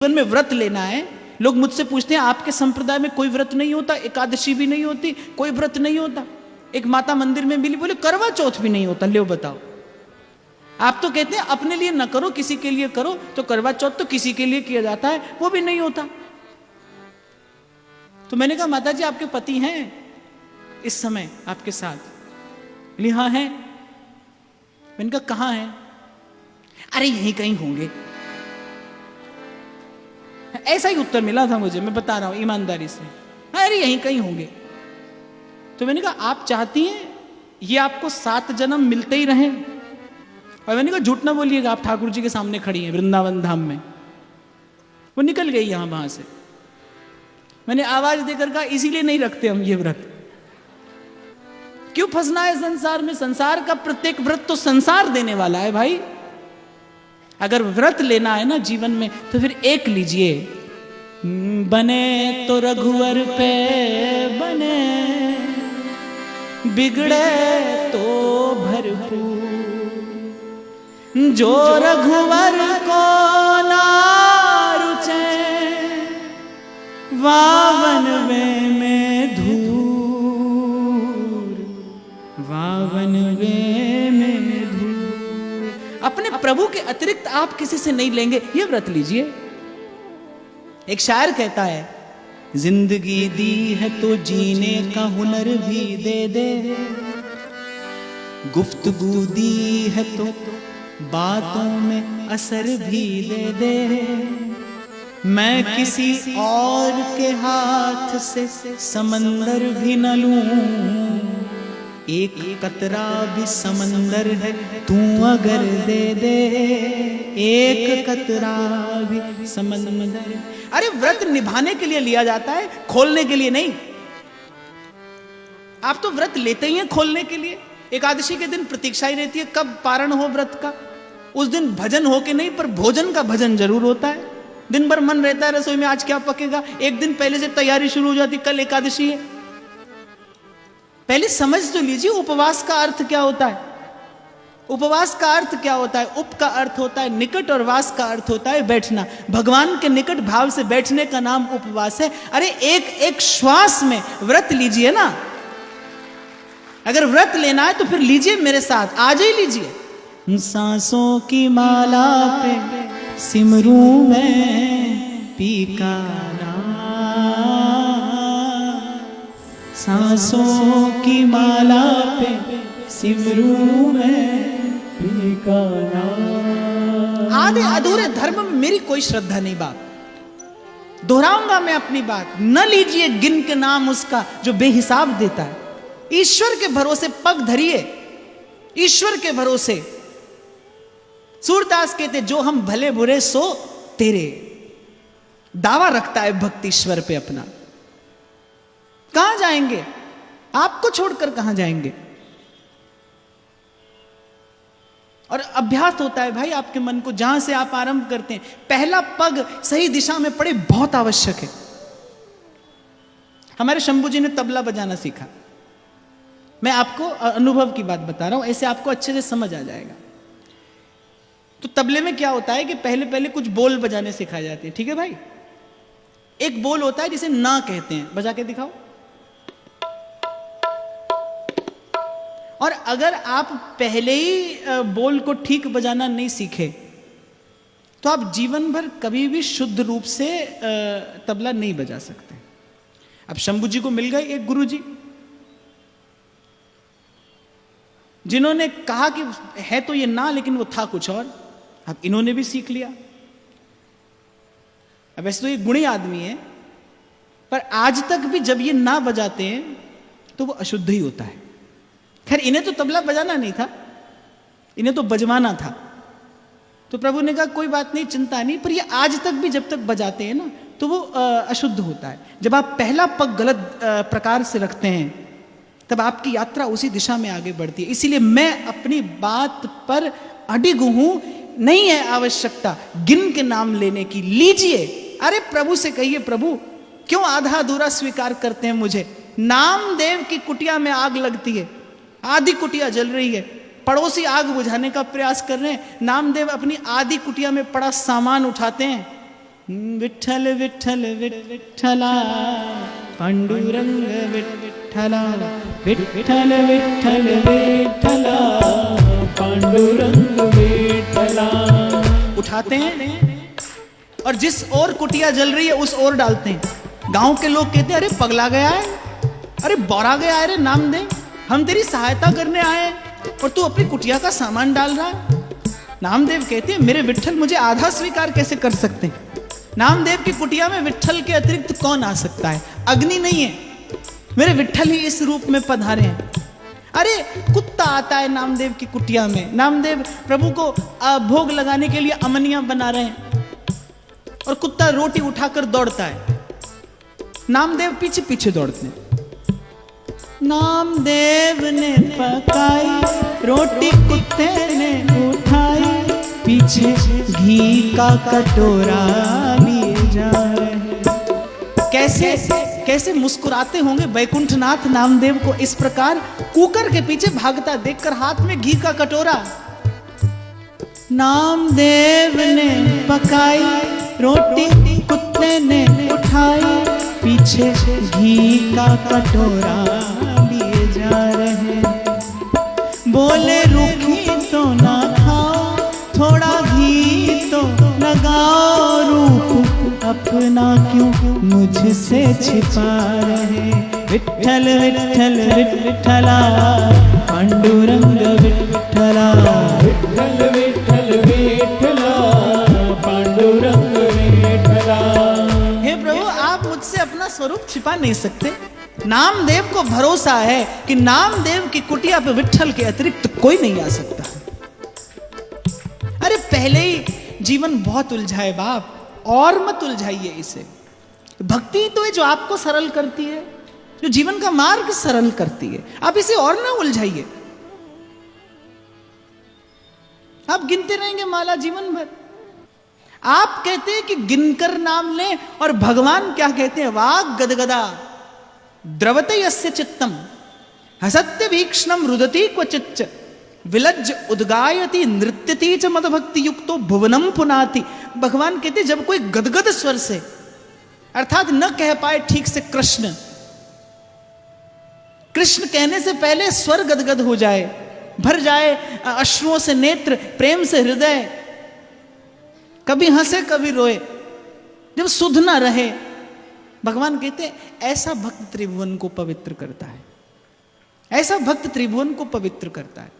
जीवन में व्रत लेना है। लोग मुझसे पूछते हैं आपके संप्रदाय में कोई व्रत नहीं होता, एकादशी भी नहीं होती, कोई व्रत नहीं होता। एक माता मंदिर में मिली, बोले करवा चौथ भी नहीं होता। लो बताओ, आप तो कहते हैं अपने लिए ना करो किसी के लिए करो, तो करवा चौथ तो किसी के लिए किया जाता है, वो भी नहीं होता। तो मैंने कहा माता जी आपके पति हैं इस समय आपके साथ? बोली हाँ है। मैंने कहा कहां है? अरे यहीं कहीं होंगे। ऐसा ही उत्तर मिला था मुझे, मैं बता रहा हूं ईमानदारी से, अरे यहीं कहीं होंगे। तो मैंने कहा आप चाहती हैं ये आपको 7 जन्म मिलते ही रहें? और मैंने कहा झूठ ना बोलिएगा, आप ठाकुर जी के सामने खड़ी हैं वृंदावन धाम में। वो निकल गई यहां वहां से। मैंने आवाज देकर कहा इसीलिए नहीं रखते हम ये व्रत। क्यों फंसना है संसार में? संसार का प्रत्येक व्रत तो संसार देने वाला है भाई। अगर व्रत लेना है ना जीवन में तो फिर एक लीजिए, बने तो रघुवर पे बने, बिगड़े तो भरपूर, जो रघुवर को ना रुचे, वावन में धूर, वावन में धूर। अपने प्रभु के अतिरिक्त आप किसी से नहीं लेंगे, ये व्रत लीजिए। एक शायर कहता है, जिंदगी दी है तो जीने का हुनर भी दे दे, गुफ्तगू दी है तो बातों में असर भी दे दे, मैं किसी और के हाथ से समंदर भी न लूं, एक कतरा भी समंदर है तू अगर दे दे, एक कतरा भी समंदर। अरे व्रत निभाने के लिए लिया जाता है, खोलने के लिए नहीं। आप तो व्रत लेते ही हैं खोलने के लिए। एकादशी के दिन प्रतीक्षा ही रहती है कब पारण हो व्रत का। उस दिन भजन हो के नहीं, पर भोजन का भजन जरूर होता है। दिन भर मन रहता है रसोई में आज क्या पकेगा, एक दिन पहले से तैयारी शुरू हो जाती, कल एकादशी है। पहले समझ तो लीजिए उपवास का अर्थ क्या होता है। उपवास का अर्थ क्या होता है? उप का अर्थ होता है निकट और वास का अर्थ होता है बैठना। भगवान के निकट भाव से बैठने का नाम उपवास है। अरे एक एक श्वास में व्रत लीजिए ना। अगर व्रत लेना है तो फिर लीजिए मेरे साथ, आज ही लीजिए। सांसों की माला पे सिमरूं मैं पी का नाम, सांसों की माला पे सिमरूं मैं पी का नाम। आधे अधूरे धर्म में मेरी कोई श्रद्धा नहीं। बात दोहराऊंगा मैं अपनी बात, न लीजिए गिन के नाम उसका जो बेहिसाब देता है। ईश्वर के भरोसे पग धरिए, ईश्वर के भरोसे। सूरदास कहते जो हम भले बुरे सो तेरे, दावा रखता है भक्त ईश्वर पे अपना। कहां जाएंगे? आपको छोड़कर कहां जाएंगे? और अभ्यास होता है भाई आपके मन को, जहां से आप आरंभ करते हैं पहला पग सही दिशा में पड़े बहुत आवश्यक है। हमारे शंभू जी ने तबला बजाना सीखा। मैं आपको अनुभव की बात बता रहा हूं, ऐसे आपको अच्छे से समझ आ जाएगा। तो तबले में क्या होता है कि पहले पहले कुछ बोल बजाने सिखाए जाते हैं, ठीक है भाई। एक बोल होता है जिसे ना कहते हैं, बजा के दिखाओ। और अगर आप पहले ही बोल को ठीक बजाना नहीं सीखे तो आप जीवन भर कभी भी शुद्ध रूप से तबला नहीं बजा सकते। अब शंभू जी को मिल गए एक गुरु जी, जिन्होंने कहा कि है तो ये ना, लेकिन वो था कुछ और। अब इन्होंने भी सीख लिया। अब वैसे तो ये गुणी आदमी है, पर आज तक भी जब ये ना बजाते हैं तो वो अशुद्ध ही होता है। खैर इन्हें तो तबला बजाना नहीं था, इन्हें तो बजवाना था। तो प्रभु ने कहा कोई बात नहीं, चिंता नहीं, पर ये आज तक भी जब तक बजाते हैं ना तो वो अशुद्ध होता है। जब आप पहला पग गलत प्रकार से रखते हैं तब आपकी यात्रा उसी दिशा में आगे बढ़ती है। इसीलिए मैं अपनी बात पर अडिग हूं, नहीं है आवश्यकता गिन के नाम लेने की। लीजिए। अरे प्रभु से कहिए प्रभु क्यों आधा अधूरा स्वीकार करते हैं मुझे? नामदेव की कुटिया में आग लगती है, आधी कुटिया जल रही है, पड़ोसी आग बुझाने का प्रयास कर रहे हैं। नामदेव अपनी आधी कुटिया में पड़ा सामान उठाते हैं, विठ्ठल विठ्ठल विठ्ठला पांडुरंग विठ्ठला, विठ्ठल विठ्ठल विठ्ठला पांडुरंग विठ्ठला। उठाते हैं और जिस ओर कुटिया जल रही है उस ओर डालते हैं। गांव के लोग कहते हैं अरे पगला गया है, अरे बौरा गया है, अरे नामदेव हम तेरी सहायता करने आए हैं और तू अपनी कुटिया का सामान डाल रहा है। नामदेव कहते हैं मेरे विठ्ठल मुझे आधा स्वीकार कैसे कर सकते हैं? नामदेव की कुटिया में विठ्ठल के अतिरिक्त कौन आ सकता है? अग्नि नहीं है, मेरे विठ्ठल ही इस रूप में पधारे हैं। अरे कुत्ता आता है नामदेव की कुटिया में, नामदेव प्रभु को भोग लगाने के लिए अमनिया बना रहे हैं और कुत्ता रोटी उठाकर दौड़ता है, नामदेव पीछे पीछे दौड़ते हैं। नामदेव ने पकाई रोटी कुत्ते ने उठाई, पीछे घी का कटोरा लिए जा रहे हैं। कैसे कैसे मुस्कुराते होंगे बैकुंठनाथ नामदेव को इस प्रकार कुकर के पीछे भागता देखकर, हाथ में घी का कटोरा। नामदेव ने पकाई रोटी कुत्ते ने उठाई, पीछे घी का कटोरा लिए जा रहे। बोले रूखी तो ना खाओ, थोड़ा घी तो लगाओ, रूप अपना क्यों मुझसे छिपा रहे। विठ्ठल विठ्ठल विठ्ठला पांडुरंग विठ्ठला, विठ्ठल विठ्ठल विठ्ठला पांडुरंग विठ्ठला। हे प्रभु आप मुझसे अपना स्वरूप छिपा नहीं सकते। नामदेव को भरोसा है कि नामदेव की कुटिया पे विठ्ठल के अतिरिक्त कोई नहीं आ सकता। अरे पहले ही जीवन बहुत उलझा है बाप, और मत उलझाइए इसे। भक्ति तो है जो आपको सरल करती है, जो जीवन का मार्ग सरल करती है, आप इसे और ना उलझाइए। आप गिनते रहेंगे माला जीवन भर। आप कहते हैं कि गिनकर नाम लें और भगवान क्या कहते हैं? वाग गदगदा द्रवते यस्य चित्तम हसत्य वीक्षणम रुदती क्वचिच्च विलज्ज उद्गायति नृत्यति च मदभक्ति युक्तो भुवनम पुनाति। भगवान कहते जब कोई गदगद स्वर से, अर्थात न कह पाए ठीक से कृष्ण, कृष्ण कहने से पहले स्वर गदगद हो जाए, भर जाए अश्रुओं से नेत्र, प्रेम से हृदय, कभी हंसे कभी रोए, जब सुध ना रहे, भगवान कहते ऐसा भक्त त्रिभुवन को पवित्र करता है, ऐसा भक्त त्रिभुवन को पवित्र करता है।